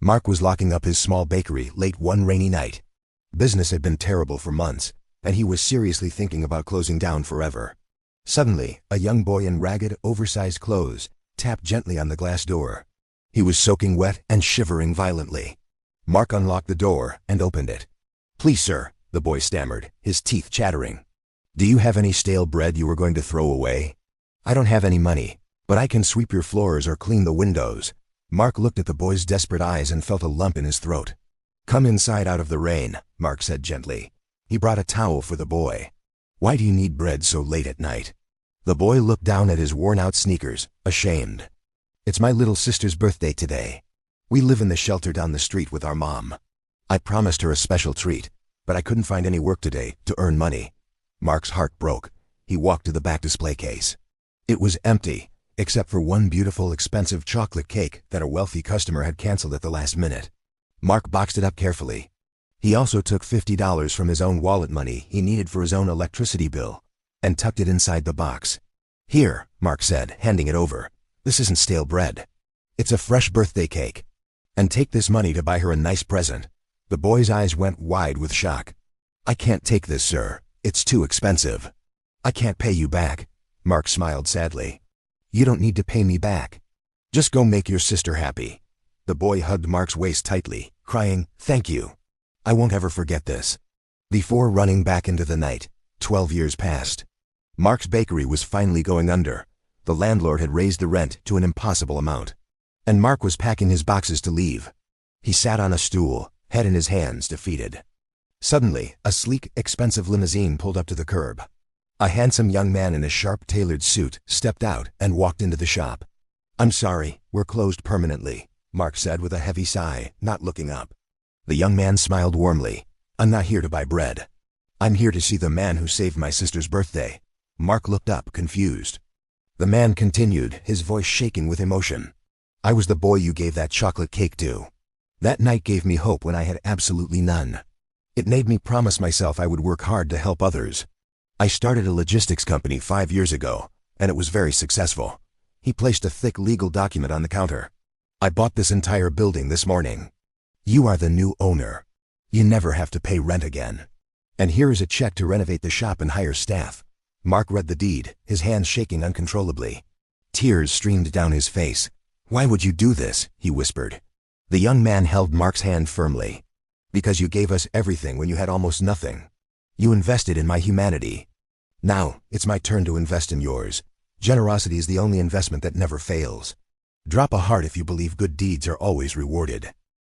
Mark was locking up his small bakery late one rainy night. Business had been terrible for months, and he was seriously thinking about closing down forever. Suddenly, a young boy in ragged, oversized clothes tapped gently on the glass door. He was soaking wet and shivering violently. Mark unlocked the door and opened it. "Please, sir," the boy stammered, his teeth chattering. "Do you have any stale bread you were going to throw away?" "I don't have any money, but I can sweep your floors or clean the windows." Mark looked at the boy's desperate eyes and felt a lump in his throat. "Come inside out of the rain," Mark said gently. He brought a towel for the boy. "Why do you need bread so late at night?" The boy looked down at his worn-out sneakers, ashamed. "It's my little sister's birthday today. We live in the shelter down the street with our mom. I promised her a special treat, but I couldn't find any work today to earn money." Mark's heart broke. He walked to the back display case. It was empty, except for one beautiful, expensive chocolate cake that a wealthy customer had canceled at the last minute. Mark boxed it up carefully. He also took $50 from his own wallet money he needed for his own electricity bill and tucked it inside the box. "Here," Mark said, handing it over. "This isn't stale bread. It's a fresh birthday cake. And take this money to buy her a nice present." The boy's eyes went wide with shock. "I can't take this, sir. It's too expensive." "I can't pay you back." Mark smiled sadly. "You don't need to pay me back. Just go make your sister happy." The boy hugged Mark's waist tightly, crying, "Thank you. I won't ever forget this." Before running back into the night, 12 years passed. Mark's bakery was finally going under. The landlord had raised the rent to an impossible amount. And Mark was packing his boxes to leave. He sat on a stool, head in his hands, defeated. Suddenly, a sleek, expensive limousine pulled up to the curb. A handsome young man in a sharp-tailored suit stepped out and walked into the shop. "I'm sorry, we're closed permanently," Mark said with a heavy sigh, not looking up. The young man smiled warmly. "I'm not here to buy bread. I'm here to see the man who saved my sister's birthday." Mark looked up, confused. The man continued, his voice shaking with emotion. "I was the boy you gave that chocolate cake to. That night gave me hope when I had absolutely none. It made me promise myself I would work hard to help others. I started a logistics company 5 years ago, and it was very successful." He placed a thick legal document on the counter. "I bought this entire building this morning. You are the new owner. You never have to pay rent again. And here is a check to renovate the shop and hire staff." Mark read the deed, his hands shaking uncontrollably. Tears streamed down his face. "Why would you do this?" he whispered. The young man held Mark's hand firmly. "Because you gave us everything when you had almost nothing. You invested in my humanity. Now, it's my turn to invest in yours. Generosity is the only investment that never fails. Drop a heart if you believe good deeds are always rewarded."